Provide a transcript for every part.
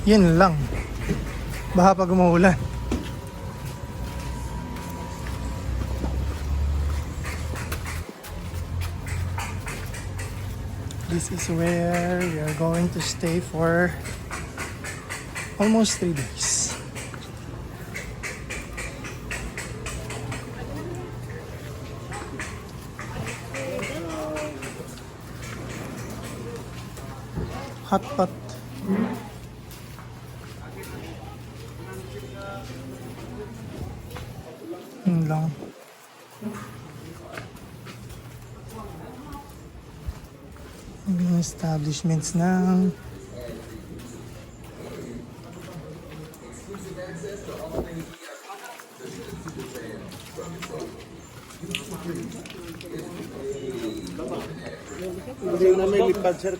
Yun lang. Baha pag umuulan. This is where we are going to stay for almost 3 days. Hot pot. Yun lang. Yung establishments ng Hindi na may lipad, sir.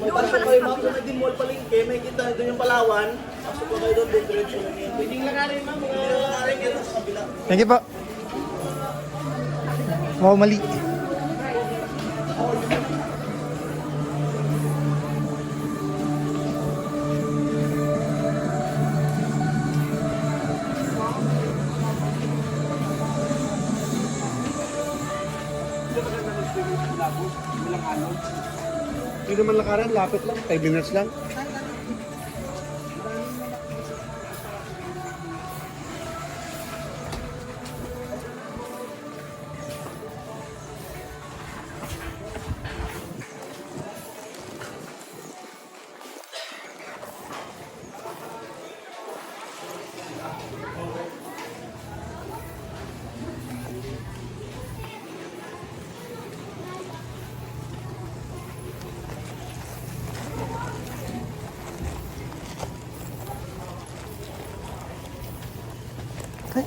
Pasok kayo ma'am, kung may mall palengke, may kita doon yung Palawan. Pasok ko kayo doon, diretso lang yan. Pwedeng lakarin ma'am, pwedeng lakarin kayo sa kabila. Thank you po. Wow, mali. Hindi naman lakaran, lapit lang, 5 minutes lang. Ay.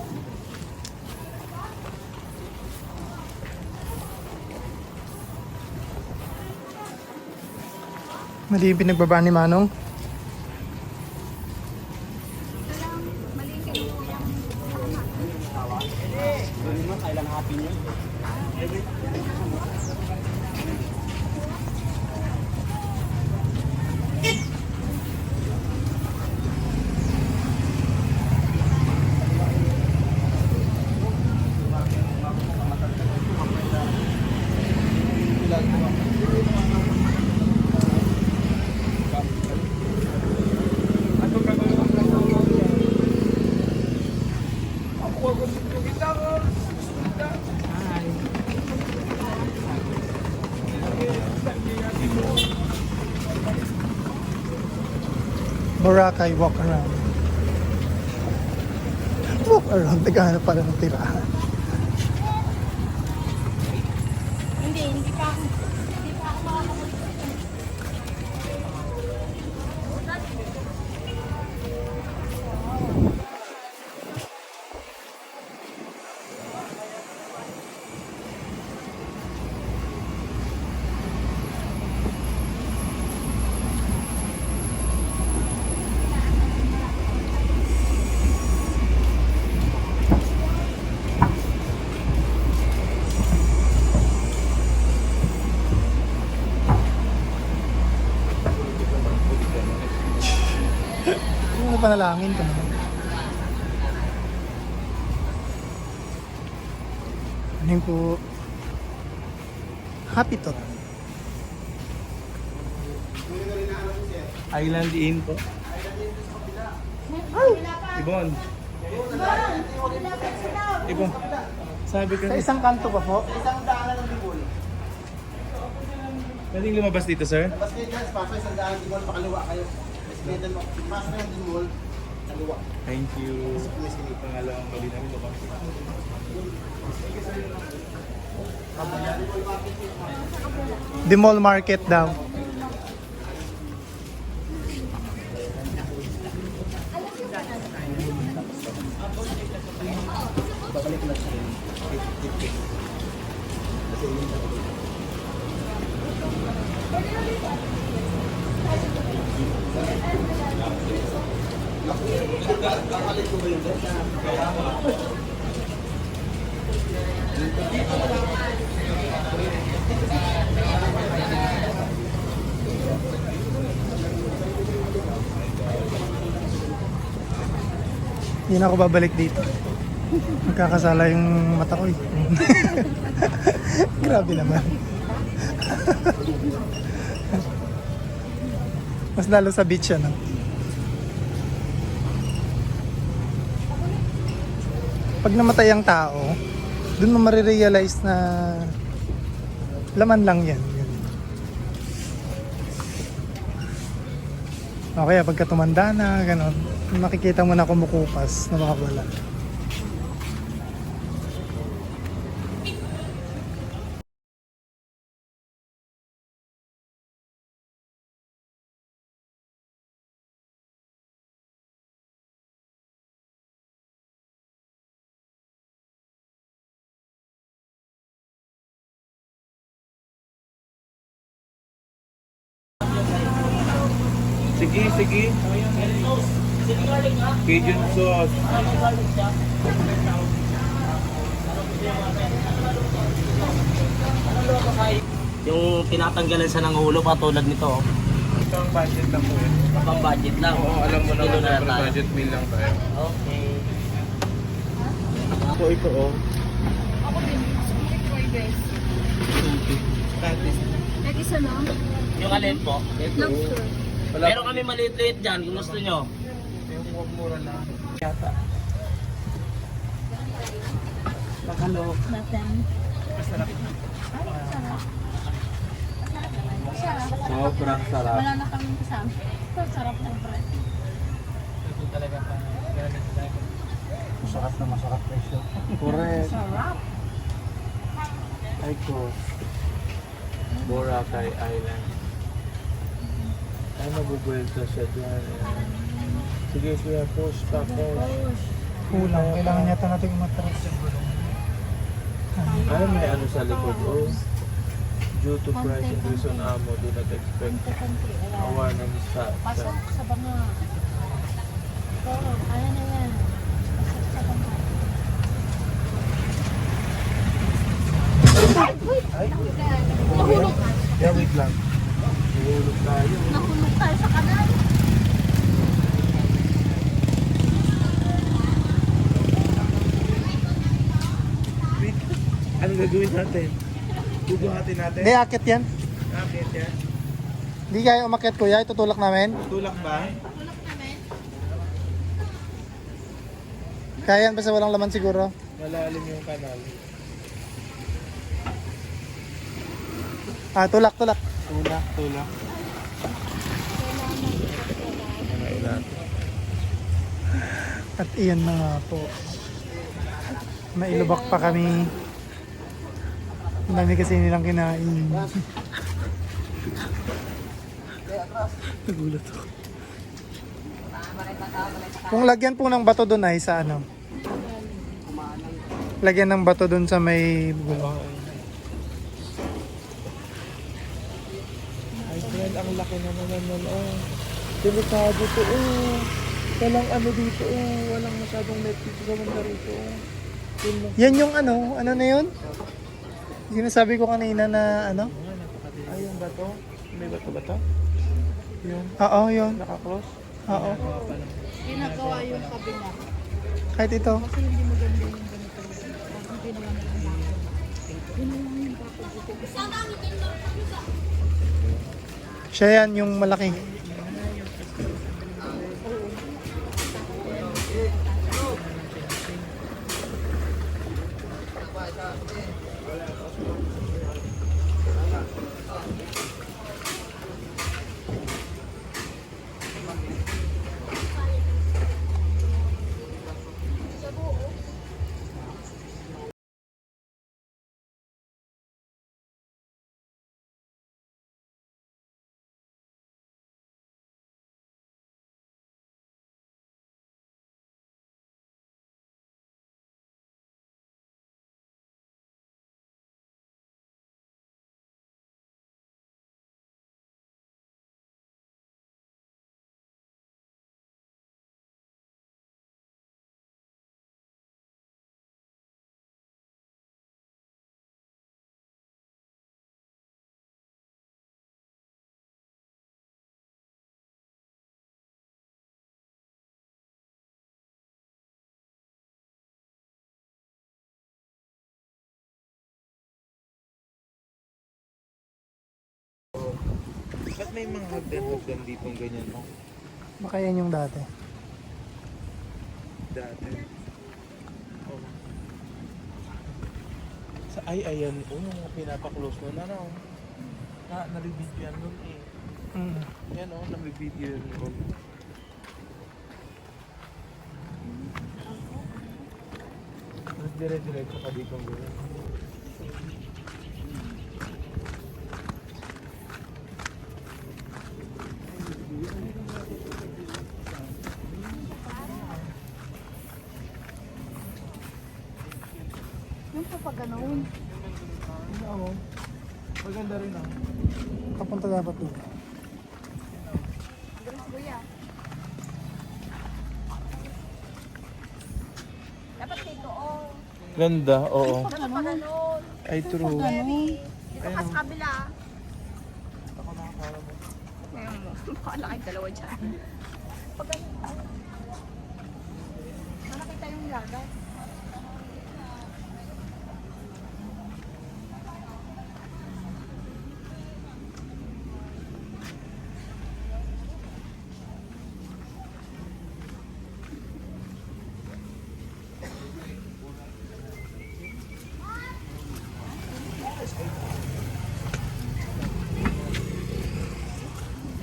Mali yung pinagbaba ni Manong. Kailan happy niya? Boracay walk around. Walk around. Naghahanap pala ng tirahan. Hindi pa ako makakapag. Ano panalangin ko naman? Ano yung po? Happy Tot. Island Inn po. Ibon. Ibon. Sabi ko, Sa isang kanto pa po? isang daanan ng Bicol. Pwedeng lumabas dito, sir? Labas kayo dyan, pasok isang daan, Dimol, pakaliwa kayo. Espedan mo, pasok kayo ng Dimol, Thank you. Pangalawang mali namin ito kasi. The mall market daw. Hindi na ako babalik dito. Magkakasala yung mata ko eh. Grabe naman. Mas lalo sa beach ano. Pag namatay ang tao, dun mo marirealize na laman lang yan. O kaya pagka tumanda na, gano'n, makikita mo na kumukupas na makawala. Sige, sige. Cajun sauce. Yung tinatanggalan sa nangulo patulad nito. Oh. Ito ang budget lang po eh. Pang budget lang. Oo, alam mo Kilo naman na na tayo. budget meal lang tayo. Okay. Ito oh. Kahit isa lang. Yung alin po? Lobster. Meron kami maliit-liit dyan kung gusto nyo. Yung mura na. Yata. Makalok. Natin. Masarap. Ay, sarap. Sarap. Sobrang sarap. Wala na kami kasama. Sarap ng bread. Ito talaga pa. Masarap na masarap presyo. Correct. Sarap. Ay ko. Boracay Island. Ay, mabubuelta siya dyan. Sige, siya. Push pa, push. Kulang, kailangan yata natin umatras sa gulong. Ay, may ano sa likod. Oh. Due to price increase on ammo, do not expect Konti-konti. awanan sa... Pasok sa banga. Oo, kaya na yan. Pasok sa banga. Ay, Nahulog. yeah, wait lang. Nahulog tayo. Nahulog tayo sa kanal. Wait. Ano gagawin natin? Bubuhatin natin? Hindi, akit yan. Akit yan. Hindi kaya umakyat kuya, itutulak namin. Tulak ba? Kaya yan, basta walang laman siguro. Malalim yung kanal. Tulak. Tulak. Ano natin? At iyan na nga po. Mailubak pa kami. Ang dami kasi nilang kinain. Nagulat ako. Kung lagyan po ng bato doon ay sa ano? Lagyan ng bato doon sa may gulong. Ay, friend, ang laki na naman nun. Oh. Delikado to. Oh. Walang ano dito. Oh. Walang masyadong net dito sa banda rito. Oh. Yun lang. Yan yung ano na yun? Sinasabi ko kanina na ano? Ay, yung bato. May bato ba to? Yung Oo, yun. naka-cross? Oo. Ginagawa yung kabila. Kahit ito. Kasi hindi maganda yung ganito. Hindi naman ang bako. Yun lang yung bako dito. Siya yan, yung malaki. Ba't may mga hagdan-hagdan dito ganyan mo? Baka yan yung dati. Dati. Oh. Ayan. Nung pinapaklose mo na raw. Nare-video yan nun eh. Mm. Yan nare-video yan nun. Dire-diretso ka dito ganyan. Yung pa ganun. Oo. Maganda rin ah. Papunta dapat doon. Ganun si Kuya. Dapat dito, oh. Ganda, oo. Dapat pa ganun. Ay, true. Dito ka sa kabila. Ako nakakala mo. Ngayon mo. Makalaki dalawa dyan. Pag ganun. Nakakita yung lagas.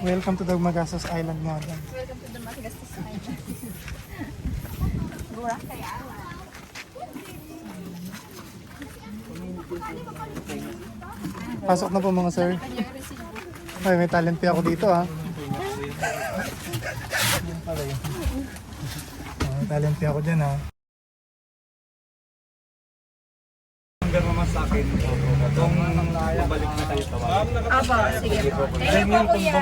Welcome to Dagmagasas Island Modern. Welcome to the Matigastos Island. Boracay Island. Pasok na po mga sir. Ay, may talent pa ako dito ha. Yan pala yun. May talent pa ako dyan ha. Hanggang naman sa akin, kung balik na kayo tawag. Aba, sige po. Thank you po, Kuya.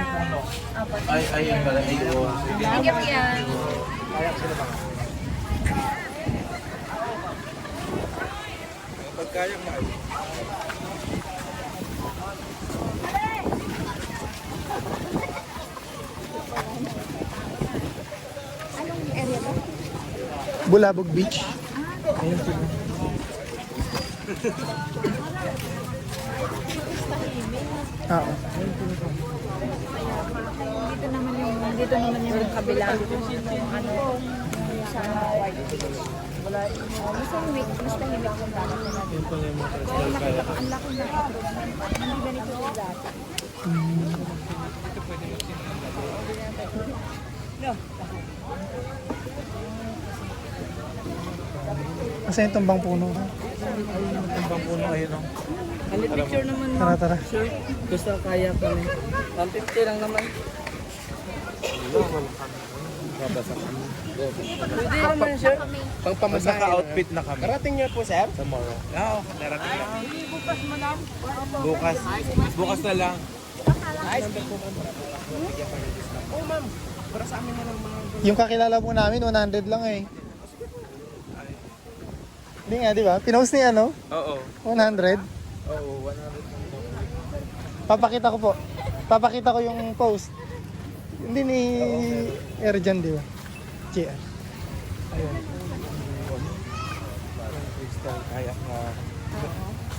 Aba, Ayun pala, ayun. thank you, Kuya. Pagkaya mo. Anong area ba? Bulabog Beach. Ayun sila. Oo. Dito naman yung kabila. Ano, sa White Beach. Mas tahimik yung dati nila dito. Kaya nakita ko, ang laki na improvement. Hindi ganito yung dati. Kasi yung tumbang puno. Tumbang puno, ayun o. Ano picture naman mo? Tara, tara. Sure. Gusto kaya kami. 150 lang naman. Babasa kami. Pwede naman, sir. Pang pamasahe. Naka-outfit na kami. Karating niyo po, sir? Tomorrow. Oo, darating na. Bukas mo lang. Bukas. Bukas na lang. Oo, ma'am. Para sa amin na lang mga... Yung kakilala po namin, 100 lang eh. Hindi nga, di ba? Pinost ni ano? Oo. 100. Oo, 100. Papakita ko po. Papakita ko yung post. Hindi ni Erjan, di ba? JR. Ayun. Parang crystal kayak na.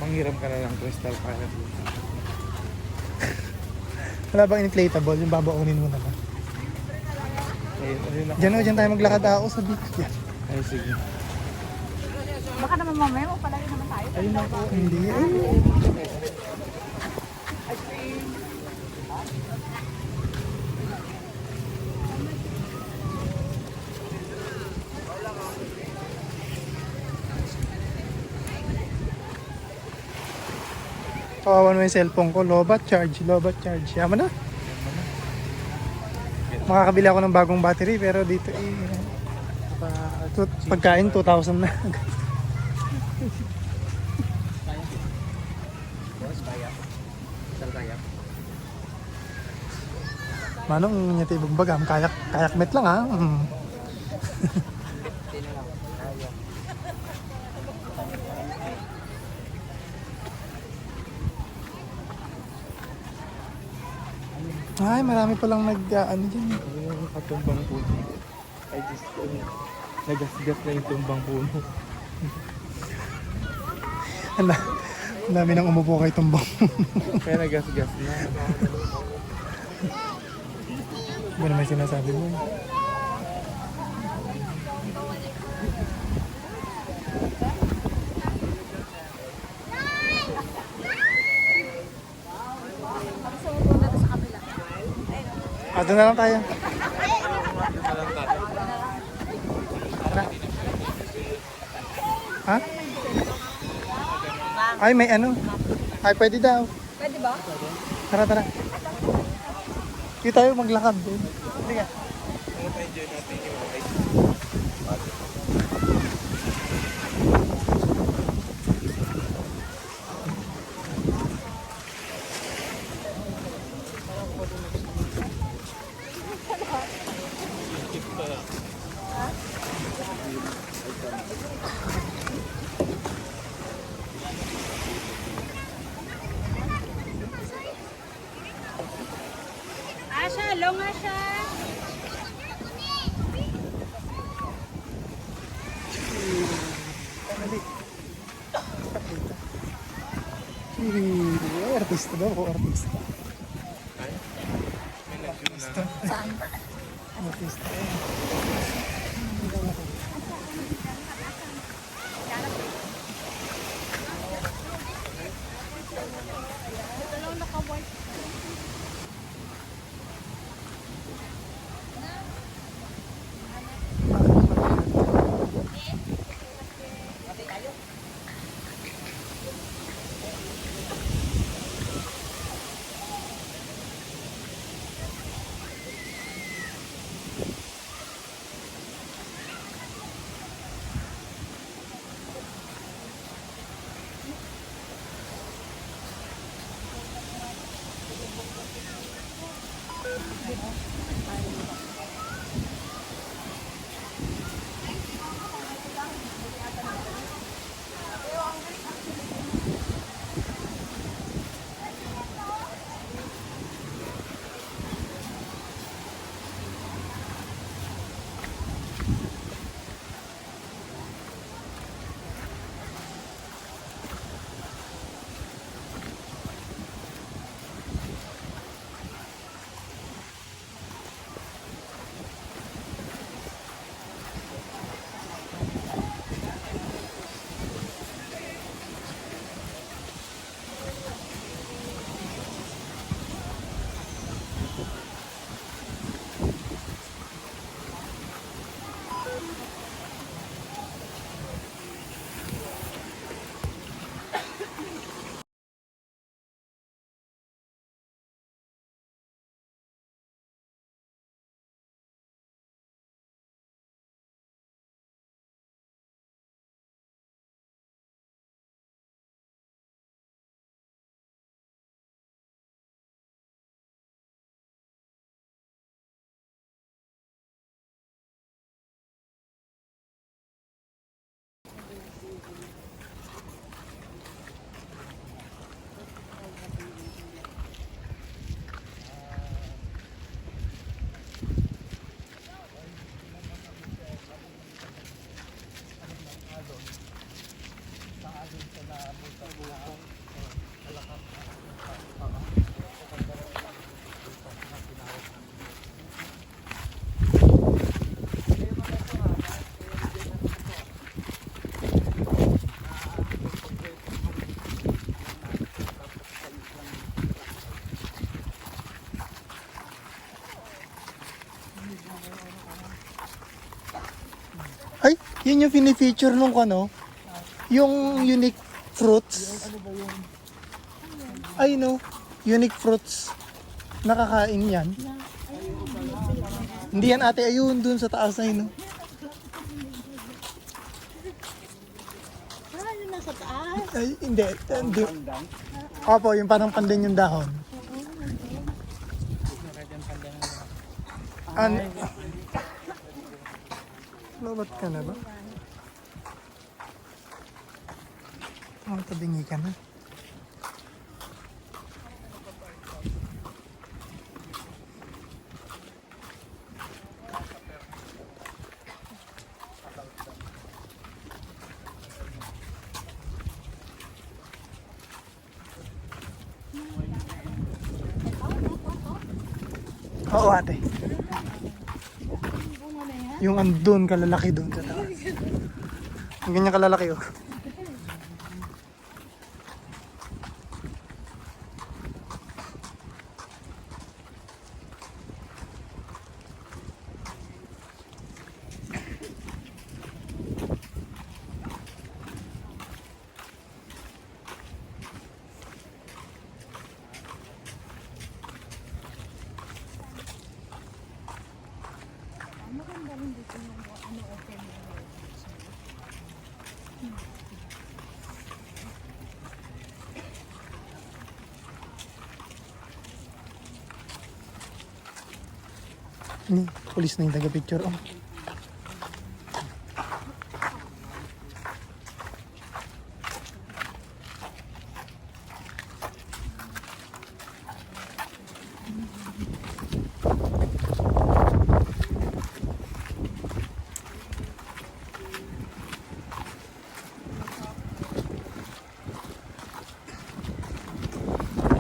Manghiram ka na ng crystal kayak. Wala bang inflatable? Yung babaunin mo naman. Ayun na. Diyan tayo maglakad ako sa beach. Yan. Ay, sige. Baka naman mamaya magpalagi naman tayo. Ayun na po. Hindi. Kawawan mo yung cellphone ko. Lobat charge. Yaman na. Makakabili ako ng bagong battery pero dito pagkain 2,000 na. Manong nyati bagbagam kayak met lang ha. Ay, marami palang ano dyan. Yung katumbang puno. Ay, just nagasgas na yung tumbang puno. Ang dami nang umupo kay tumbang. Kaya nagasgas na. Ba naman sinasabi mo? Doon na lang tayo. Tara. Ha? Ay, may ano? Ay, pwede daw. Pwede ba? Tara, tara. Hindi tayo maglakad. Hindi ka. Asha, long Asha. Artista daw ako, artista. Saan? Artista. Ay, yun yung fini-feature nung ano, yung unique fruits. Ay no, unique fruits. Nakakain yan. Hindi yan ate, ayun dun sa taas ay no. Yung nasa taas. Ay, hindi. Hindi. Opo, yung parang pandan yung dahon. Lobat ka na ba? Tabingi ka na. Oo ate. Yung andun kalalaki doon sa taas. Yung ganyan kalalaki oh. Ni, pulis na yung taga-picture oh.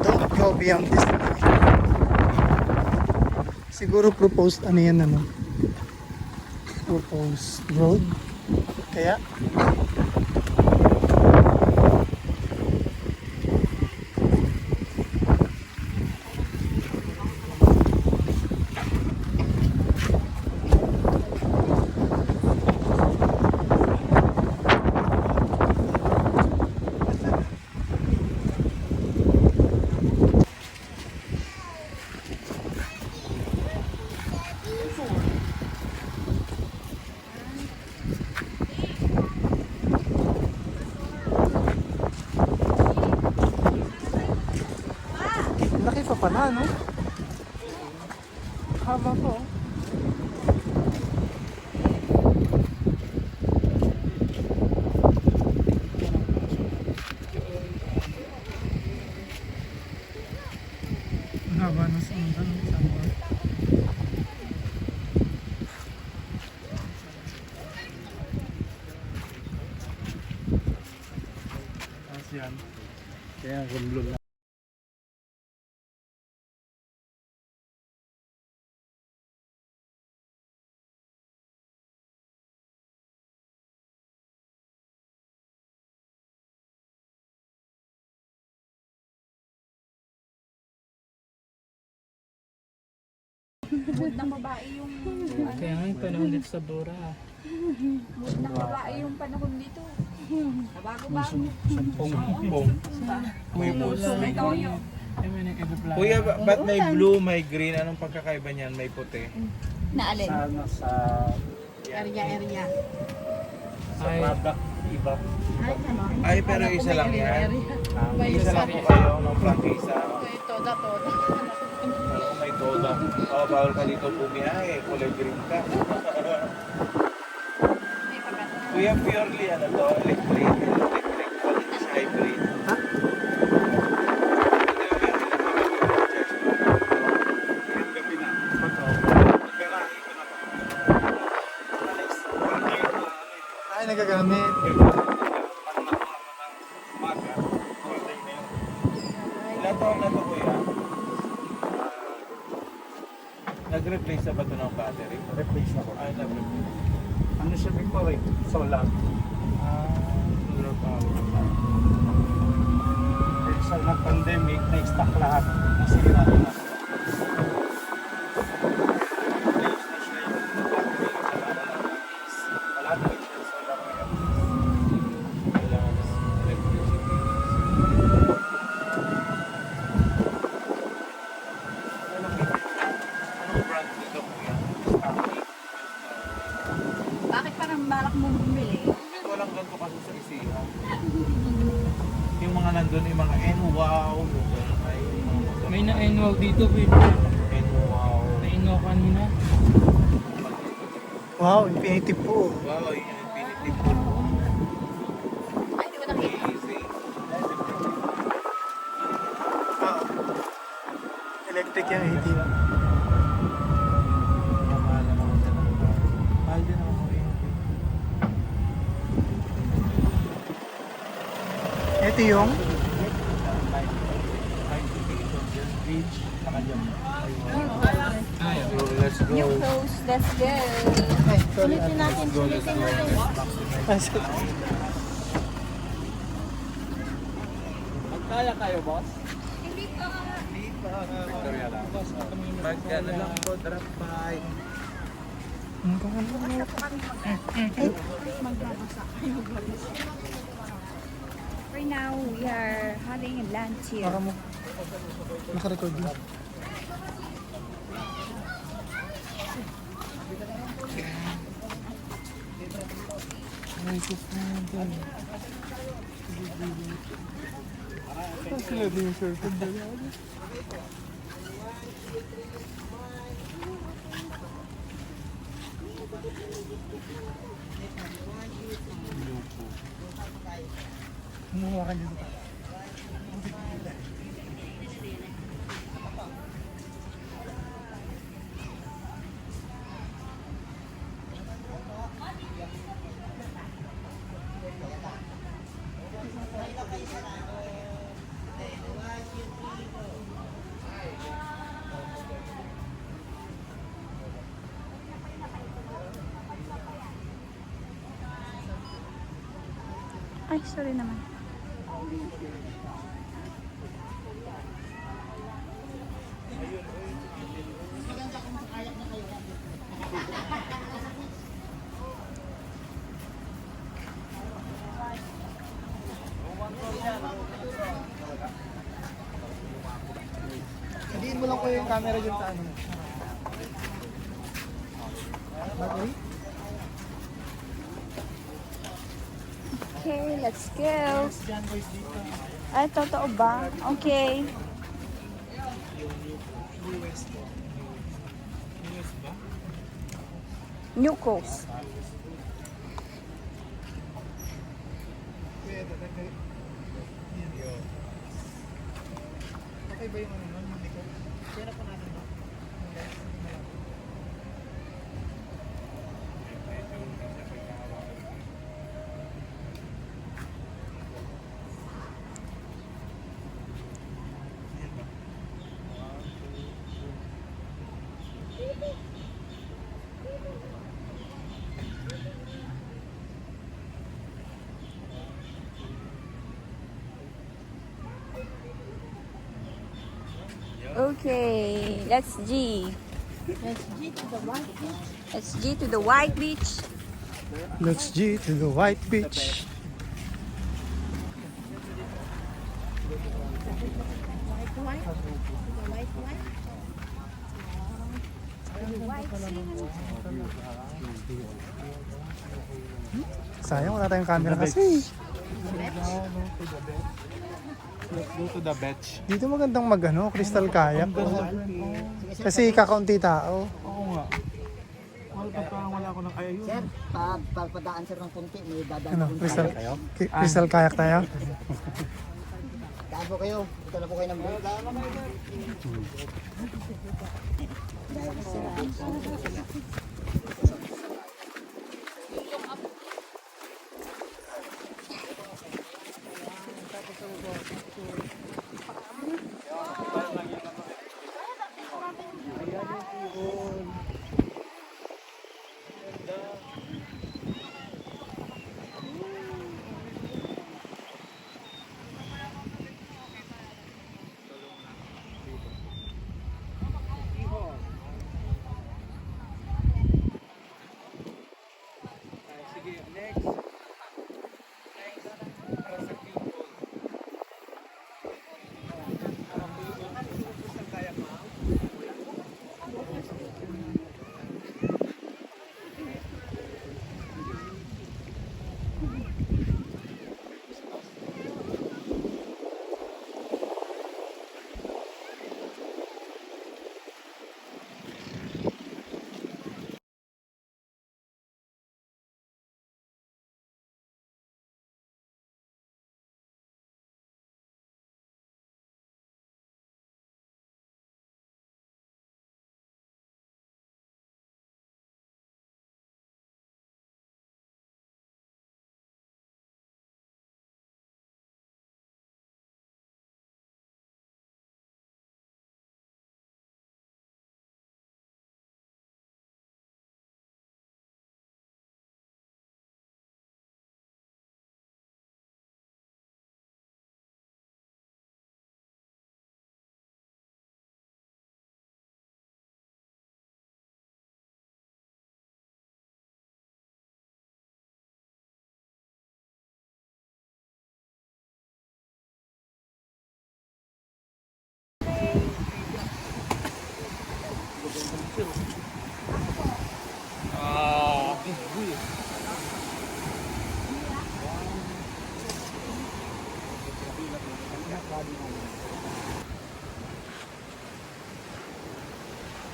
Don't go beyond this line. Siguro proposed ano yan ano? Proposed road. Kaya laki pa pala, no? Haba po. Haba na sa ano, Yan. Kaya gulong na. Mood ng babae yung Kaya nga yung panahon dito sa Bora. mood ng babae yung panahon dito. Bago-bago. Pong. May puso. Ikaw yun. Ay, may nag-iba Kuya, ba't may blue, may green? Anong pagkakaiba niyan? May puti? Naalin? Sa Area. sa product, iba. Ay, ano? Ay, pero isa lang yan. Isa lang po kayo ng prangkisa. Toda. Kung may toda. Oh, bawal ka dito bumiyahe. Kulay green ka. Kuya, purely ano to? Electric. Electric hybrid. Ha? Ay, nagagamit. Ilan taon na to, kuya? Nag-replace na ba ito ng battery? Replace na po. Ay, nag-replace. Ano siya before eh? Solar. Solar power. Dahil sa nag-pandemic, na-stock lahat. Nasira na. Replace na siya yung battery. Wala na rin siya solar ngayon. Kailangan ng electricity. Anong brand nito, kuya? Bakit parang balak mong bumili? Walang ganito kasi sa isihan. Yung mga nandun, yung mga N-Wow, yung ay, yung mga motor. May na-annual dito, baby. N-Wow. Na-annual kanina. Wow, infinitive po. Wow, yun yung Infinity Pool. Ay, hindi ko nakita. Easy. Electric yung 18. Mahal naman ako sa nangyayon. Mahal din naman ako yun. Ito yung Beach, nakadyan. Ay, So, let's go. New clothes, let's go. ay, Sorry, Sulitin natin, sulitin natin. Magkaya kayo, boss? Magkano lang po, drop by. Right now, we are having lunch here. Baka mo. Naka-record din. Ay, kupunta. Sila din yung circle dala. Humuhawakan dito. Ay, sorry naman. Hindi mo lang ko yung camera dyan sa ano. Battery? Okay, let's go. Ay, totoo ba? Okay. New coast. Okay ba yung ano nun? Hindi ko. Kaya na po natin ba? Okay, let's G. Let's G to the white beach. Let's G to the white beach. Let's G to the white beach. Sayang wala tayong camera kasi. Let's go to the beach. Dito magandang magano, crystal kayak. Kasi kakaunti tao. Oo nga. Mahal pa wala ako ng kaya yun. Sir, pagpadaan sir ng kunti, may dadaan Ano, ng crystal, crystal kayak tayo. Daan po kayo, ito na po kayo ng break.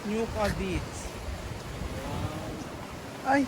New Cadiz. Ay.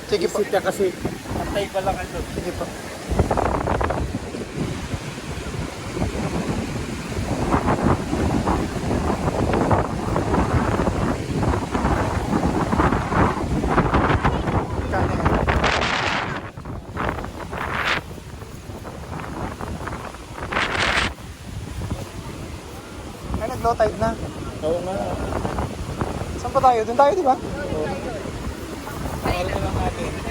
Sige po. Isip niya kasi, antay pa lang ito. Sige po. Ay, nag-low tide na. Oo nga. Saan pa tayo? Doon tayo, di ba? Parang lang natin.